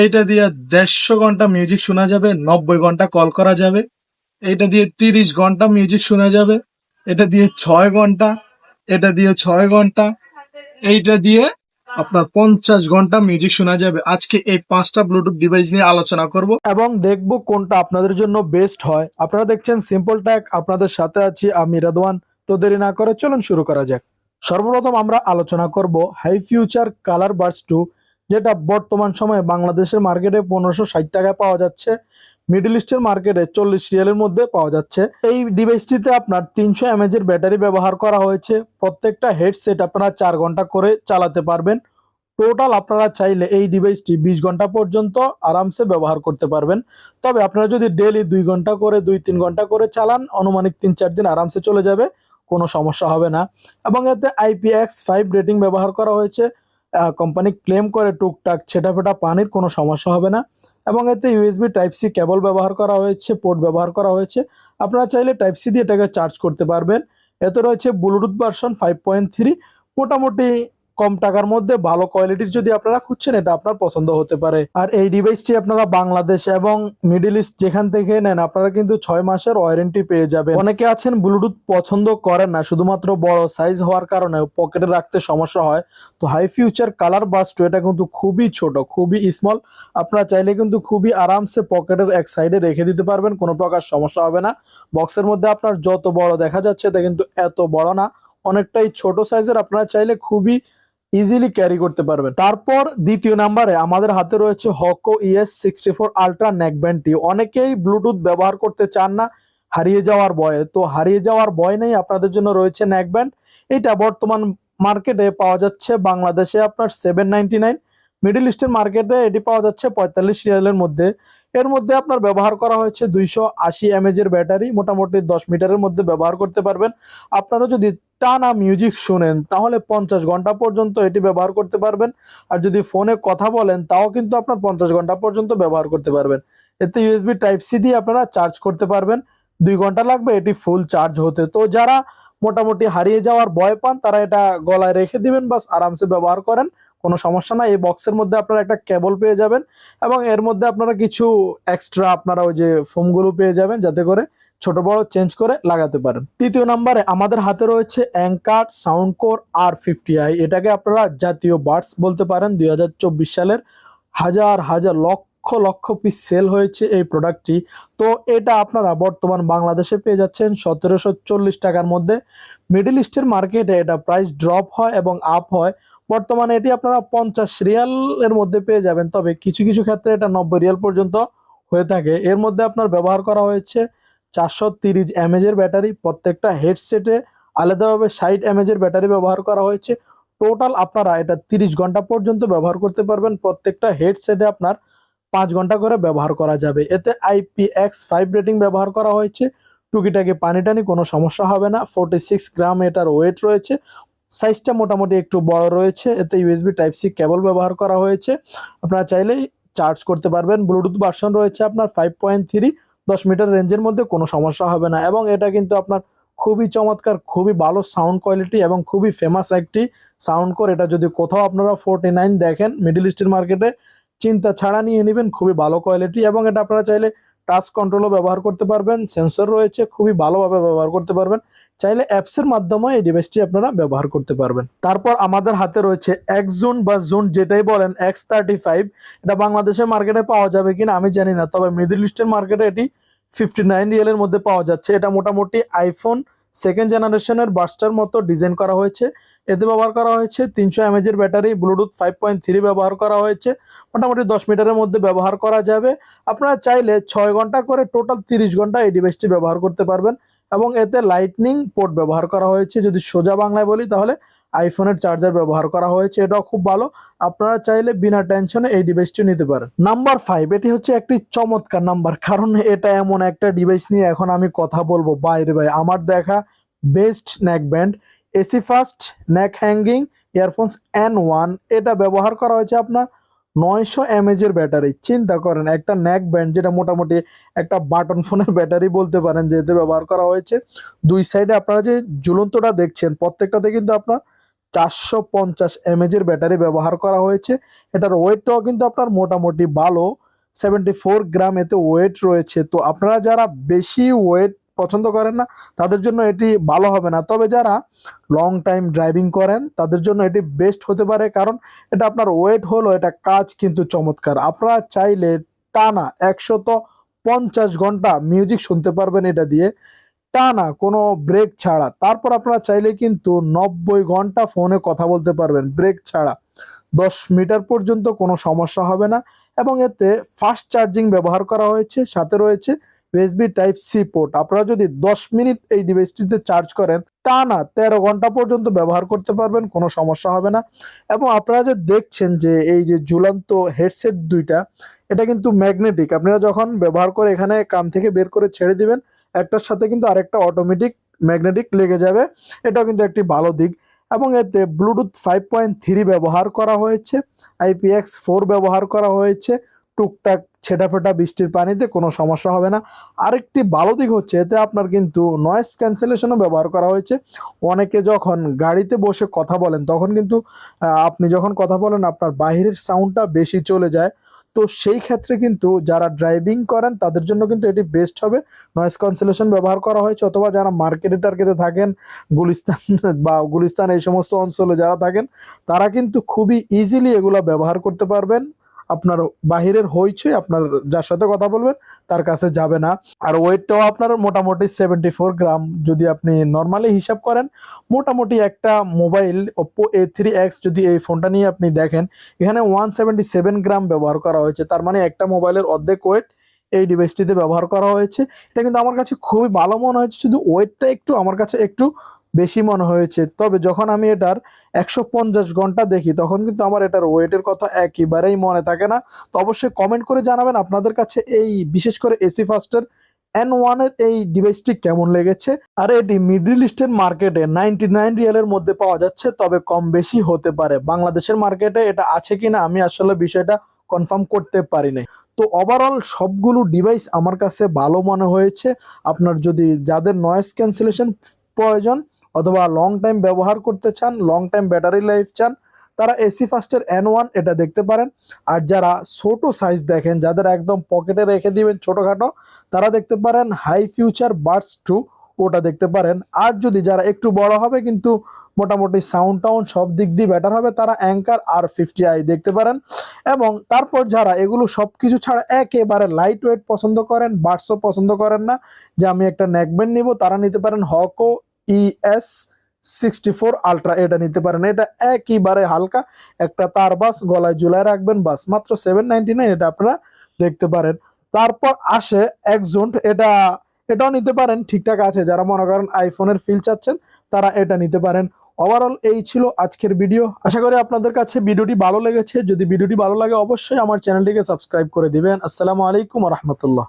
এইটা দিয়ে 150 ঘন্টা মিউজিক শোনা যাবে, 90 ঘন্টা কল করা যাবে। এটা দিয়ে 30 ঘন্টা মিউজিক শোনা যাবে। এটা দিয়ে 6 ঘন্টা, এটা দিয়ে 6 ঘন্টা, এইটা দিয়ে আপনার 50 ঘন্টা মিউজিক শোনা যাবে। আজকে এই 5টা ব্লুটুথ ডিভাইস নিয়ে আলোচনা করব এবং দেখব কোনটা আপনাদের জন্য বেস্ট হয়। আপনারা দেখছেন সিম্পল ট্যাক, আপনাদের সাথে আছি আমি রাদওয়ান। তো দেরি না করে চলুন শুরু করা যাক। সর্বপ্রথম আমরা আলোচনা করব হাই ফিউচার কালার বাডস 2, যেটা বর্তমান সময়ে বাংলাদেশের মার্কেটে 1560 টাকায় পাওয়া যাচ্ছে, মিডল ইস্টের মার্কেটে 40 রিয়ালের মধ্যে পাওয়া যাচ্ছে। এই ডিভাইসটিতে আপনার 300 এমএএচ এর ব্যাটারি ব্যবহার করা হয়েছে। প্রত্যেকটা হেডসেট আপনারা 4 ঘন্টা করে চালাতে পারবেন। টোটাল আপনারা চাইলে এই ডিভাইসটি 20 ঘন্টা পর্যন্ত আরামসে ব্যবহার করতে পারবেন। তবে আপনারা যদি ডেইলি 2 ঘন্টা করে 2-3 ঘন্টা করে চালান, আনুমানিক 3-4 দিন আরামসে চলে যাবে, কোনো সমস্যা হবে না। এবং এতে IPX5 রেটিং ব্যবহার করা হয়েছে। কোম্পানি ক্লেম করে টুকটাক ছেটাফেটা পানির কোনো সমস্যা হবে না। এবং এতে USB টাইপ সি কেবল ব্যবহার করা হয়েছে, পোর্ট ব্যবহার করা হয়েছে। আপনারা চাইলে টাইপ সি দিয়ে এটাকে চার্জ করতে পারবেন। এতে রয়েছে ব্লুটুথ ভার্সন 5.3। মোটামুটি কম টাকার মধ্যে ভালো কোয়ালিটির যদি আপনারা খুঁজছেন, এটা আপনার পছন্দ হতে পারে। আর এই ডিভাইসটি আপনারা বাংলাদেশ এবং মিডল ইস্ট যেখান থেকে নেন, আপনারা কিন্তু 6 মাসের ওয়ারেন্টি পেয়ে যাবেন। অনেকে আছেন ব্লুটুথ পছন্দ করেন না, শুধুমাত্র বড় সাইজ হওয়ার কারণে পকেটে রাখতে সমস্যা হয়। তো হাই ফিউচার কালার বাডস 2 এটা কিন্তু খুবই ছোট, খুবই স্মল। আপনারা চাইলে কিন্তু খুবই আরামসে পকেটের এক সাইডে রেখে দিতে পারবেন, কোনো প্রকার সমস্যা হবে না। বক্সের মধ্যে আপনার যত বড় দেখা যাচ্ছে, এটা কিন্তু এত বড় না, অনেকটাই ছোট সাইজের। আপনারা চাইলে খুবই ইজিলি ক্যারি করতে পারবেন। তারপর দ্বিতীয় নাম্বারে আমাদের হাতে রয়েছে হকো ES64 আলট্রা নেকব্যান্ডটি। অনেকেই ব্লুটুথ ব্যবহার করতে চান না হারিয়ে যাওয়ার ভয়ে, তো হারিয়ে যাওয়ার ভয় নেই, আপনাদের জন্য রয়েছে নেকব্যান্ড। এটা বর্তমান মার্কেটে পাওয়া যাচ্ছে বাংলাদেশে আপনার 799, মিডল ইস্টের মার্কেটে এটি পাওয়া যাচ্ছে 45 রিয়ালের মধ্যে। এর মধ্যে আপনার ব্যবহার করা হয়েছে 280 এমএএচ এর ব্যাটারি, মোটামুটি 10 মিটারের মধ্যে ব্যবহার করতে পারবেন। আপনারা যদি টানা মিউজিক শুনেন তাহলে 50 ঘন্টা পর্যন্ত এটি ব্যবহার করতে পারবেন। আর যদি ফোনে কথা বলেন তাও কিন্তু আপনার 50 ঘন্টা পর্যন্ত ব্যবহার করতে পারবেন। এতে USB টাইপ সি দিয়ে আপনারা চার্জ করতে পারবেন। 2 ঘন্টা লাগবে এটি ফুল চার্জ হতে। তো যারা মোটামুটি হারিয়ে যাওয়ার ভয় পান, তারা এটা গলায় রেখে দিবেন, বাস আরামসে ব্যবহার করেন, কোনো সমস্যা না। এই বক্সের মধ্যে আপনারা একটা কেবল পেয়ে যাবেন এবং এর মধ্যে আপনারা কিছু এক্সট্রা আপনারা ওই যে ফোমগুলো পেয়ে যাবেন, যাতে করে ছোট বড় চেঞ্জ করে লাগাতে পারেন। তৃতীয় নম্বরে আমাদের হাতে রয়েছে অ্যাঙ্কার সাউন্ডকোর R50i। এটাকে আপনারা জাতীয় বাডস বলতে পারেন। 2024 সালের হাজার হাজার লক্ষ লক্ষ পিস সেল হয়েছে এই প্রোডাক্টটি। তো এটা আপনারা বর্তমান বাংলাদেশে পেয়ে যাচ্ছেন 1740 টাকার মধ্যে। মিডল ইস্টের মার্কেটে এটা প্রাইস ড্রপ হয় এবং আপ হয়। বর্তমানে এটি আপনারা 50 রিয়ালের মধ্যে পেয়ে যাবেন, তবে কিছু কিছু ক্ষেত্রে এটা 90 রিয়াল পর্যন্ত হয়ে থাকে। এর মধ্যে আপনার ব্যবহার করা হয়েছে 430 এমএএচ এর ব্যাটারি। প্রত্যেকটা হেডসেটে আলাদাভাবে 60 এমএএচ এর ব্যাটারি ব্যবহার করা হয়েছে। টোটাল আপনারা এটা 30 ঘন্টা পর্যন্ত ব্যবহার করতে পারবেন। প্রত্যেকটা হেডসেটে আপনার 5 ঘন্টা করে ব্যবহার করা যাবে। এতে IPX5 রেটিং ব্যবহার করা হয়েছে। টুকিটাকি পানি টানি কোনো সমস্যা হবে না। 46 গ্রাম এটার ওয়েট রয়েছে। সাইজটা মোটামুটি একটু বড় রয়েছে। এতে USB টাইপ সি কেবল ব্যবহার করা হয়েছে। আপনারা চাইলেই চার্জ করতে পারবেন। ব্লুটুথ ভার্সন রয়েছে আপনার 5.3, 10 মিটার রেঞ্জের মধ্যে কোনো সমস্যা হবে না। এবং এটা কিন্তু আপনার খুবই চমৎকার, খুবই ভালো সাউন্ড কোয়ালিটি এবং খুবই ফেমাস একটি সাউন্ড কোর। এটা যদি কোথাও আপনারা 49 দেখেন মিডল ইস্টের মার্কেটে, চিন্তা ছাড়া নিয়ে নেবেন, খুবই ভালো কোয়ালিটি। এবং এটা আপনারা চাইলে টাচ কন্ট্রোলও ব্যবহার করতে পারবেন, সেন্সর রয়েছে, খুবই ভালোভাবে ব্যবহার করতে পারবেন। চাইলে অ্যাপসের মাধ্যমে এই ডিভাইসটি আপনারা ব্যবহার করতে পারবেন। তারপর আমাদের হাতে রয়েছে এক্সজোন বা জোন যেটাই বলেন X35। এটা বাংলাদেশের মার্কেটে পাওয়া যাবে কিনা আমি জানি না, তবে মিডল ইস্টের মার্কেটে এটি 59 রিয়ালের মধ্যে পাওয়া যাচ্ছে। এটা মোটামুটি আইফোন সেকেন্ড জেনারেশনের বাডসটার মতো ডিজাইন করা হয়েছে। এতে ব্যবহার করা হয়েছে 300 এমএএচ এর ব্যাটারি, ব্লুটুথ 5.3 ব্যবহার করা হয়েছে। মোটামুটি 10 মিটারের মধ্যে ব্যবহার করা যাবে। আপনারা চাইলে 6 ঘন্টা করে টোটাল 30 ঘন্টা এই ডিভাইসটি ব্যবহার করতে পারবেন। এবং এতে লাইটনিং পোর্ট ব্যবহার করা হয়েছে। যদি সোজা বাংলায় বলি তাহলে আইফোনের চার্জার ব্যবহার করা হয়েছে। এটাও খুব ভালো। আপনারা চাইলে বিনা টেনশনে এই ডিভাইসটি নিতে পারেন। নাম্বার 5, এটি হচ্ছে একটি চমৎকার নাম্বার, কারণ এটা এমন একটা ডিভাইস নিয়ে এখন আমি কথা বলবো। বাইরে ভাই, আমার দেখা best neck band AC fast neck hanging earphones N1। এটা ব্যবহার করা হয়েছে আপনার 900 এমএএচ এর ব্যাটারি। চিন্তা করেন, একটা নেক ব্যান্ড যেটা মোটামুটি একটা বাটন ফোনের ব্যাটারি বলতে পারেন, যেতে ব্যবহার করা হয়েছে। দুই সাইডে আপনারা যে ঝুলন্তটা দেখছেন, প্রত্যেকটাতে কিন্তু আপনার 450 mAh এর ব্যাটারি ব্যবহার করা হয়েছে। এটার ওয়েটটাও কিন্তু আপনার মোটামুটি ভালো, 74 গ্রাম এতে ওয়েট রয়েছে। তো আপনারা যারা বেশি ওয়েট পছন্দ করেন না তাদের জন্য এটি ভালো হবে না, তবে যারা লং টাইম ড্রাইভিং করেন তাদের জন্য এটি বেস্ট হতে পারে, কারণ এটা আপনার ওয়েট হলো, এটা কাজ কিন্তু চমৎকার। আপনারা চাইলে টানা 150 ঘন্টা মিউজিক শুনতে পারবেন এটা দিয়ে, টানা কোনো ব্রেক ছাড়া। তারপর আপনারা চাইলে কিন্তু 90 ঘন্টা ফোনে কথা বলতে পারবেন ব্রেক ছাড়া, 10 মিটার পর্যন্ত কোনো সমস্যা হবে না। এবং এতে ফাস্ট চার্জিং ব্যবহার করা হয়েছে, সাথে রয়েছে ইউএসবি টাইপ সি পোর্ট। আপনারা যদি 10 মিনিট এই ডিভাইসটিতে চার্জ করেন টানা 13 ঘন্টা পর্যন্ত ব্যবহার করতে পারবেন, কোনো সমস্যা হবে না। এবং আপনারা যে দেখছেন যে এই যে ঝুলন্ত হেডসেট দুইটা, এটা কিন্তু ম্যাগনেটিক। আপনারা যখন ব্যবহার করে এখানে কান থেকে বের করে ছেড়ে দিবেন, একটার সাথে কিন্তু আরেকটা অটোমেটিক ম্যাগনেটিক লেগে যাবে, এটাও কিন্তু একটি ভালো দিক। এবং এতে ব্লুটুথ 5.3 ব্যবহার করা হয়েছে, IPX4 ব্যবহার করা হয়েছে। টুকটাক ছেটাফেটা বৃষ্টির পানিতে কোনো সমস্যা হবে না। আরেকটি ভালো দিক হচ্ছে এতে আপনার কিন্তু নয়েজ ক্যান্সেলেশনও ব্যবহার করা হয়েছে। অনেকে যখন গাড়িতে বসে কথা বলেন তখন কিন্তু আপনি যখন কথা বলেন আপনার বাইরের সাউন্ডটা বেশি চলে যায়, তো সেই ক্ষেত্রে কিন্তু যারা ড্রাইভিং করেন তাদের জন্য কিন্তু এটি বেস্ট হবে। নয়েজ ক্যান্সেলেশন ব্যবহার করা হয়েছে, অথবা যারা মার্কেটে টার্গেটে থাকেন, গুলিস্তান বা গুলিস্তান এই সমস্ত অঞ্চলে যারা থাকেন, তারা কিন্তু খুবই ইজিলি এগুলা ব্যবহার করতে পারবেন। আপনার বাহিরের হইচই আপনার যার সাথে কথা বলবেন তার কাছে যাবে না। আর ওয়েটটাও আপনার মোটামুটি 74 গ্রাম, যদি আপনি নর্মালি হিসাব করেন মোটামুটি একটা মোবাইল Oppo A3X যদি এই ফোনটা নিয়ে আপনি দেখেন, এখানে 177 গ্রাম ব্যবহার করা হয়েছে, তার মানে একটা মোবাইলের অর্ধেক ওয়েট এই ডিভাইসটিতে ব্যবহার করা হয়েছে। এটা কিন্তু আমার কাছে খুবই ভালো মনে হয়েছে, শুধু ওয়েটটা একটু আমার কাছে একটু বেশি মনে হয়েছে। তবে যখন আমি এটার 150 ঘন্টা দেখি তখন কিন্তু আমার এটার ওয়েটের কথা একেবারেই মনে থাকে না। তো অবশ্যই কমেন্ট করে জানাবেন আপনাদের কাছে এই বিশেষ করে এসি ফাস্টের N1 এর এই ডিভাইসটি কেমন লেগেছে। আর এটি মিডল ইস্টের মার্কেটে 99 রিয়ালের মধ্যে পাওয়া যাচ্ছে, তবে কম বেশি হতে পারে। বাংলাদেশের মার্কেটে এটা আছে কিনা আমি আসলে বিষয়টা কনফার্ম করতে পারি নাই। তো ওভারঅল সবগুলো ডিভাইস আমার কাছে ভালো মনে হয়েছে। আপনার যদি যাদের নয়েজ ক্যান্সেলেশন প্রয়োজন অথবা লং টাইম ব্যবহার করতে চান, লং টাইম ব্যাটারি লাইফ চান, তারা এসি ফাস্টের N1 এটা দেখতে পারেন। আর যারা ছোট সাইজ দেখেন, যাদের একদম পকেটে রেখে দিবেন ছোটখাটো, তারা দেখতে পারেন হাই ফিউচার বাডস 2, ওটা দেখতে পারেন। আর যদি যারা একটু বড় হবে কিন্তু মোটামুটি সাউন্ড টাউন সব দিক দিয়ে বেটার হবে, তারা অ্যাঙ্কার R50i দেখতে পারেন। এবং তারপর যারা এগুলো সবকিছু ছাড়া একেবারে লাইট ওয়েট পছন্দ করেন, বাডসও পছন্দ করেন না যে আমি একটা নেকব্যান্ড নিব, তারা নিতে পারেন হকো ES64 আলট্রা, এটা নিতে পারেন। এটা একেবারে হালকা একটা তার বাস গলায় ঝুলায় রাখবেন, বাস মাত্র 799, এটা আপনারা দেখতে পারেন। তারপর আসে এক্সজোন্ট, এটাও নিতে পারেন, ঠিকঠাক আছে। যারা মনে করেন আইফোনের ফিল চাচ্ছেন তারা এটা নিতে পারেন। ওভারঅল এই ছিল আজকের ভিডিও। আশা করি আপনাদের কাছে ভিডিওটি ভালো লেগেছে। যদি ভিডিওটি ভালো লাগে অবশ্যই আমার চ্যানেলটিকে সাবস্ক্রাইব করে দিবেন। আসসালামু আলাইকুম ওয়া রাহমাতুল্লাহ।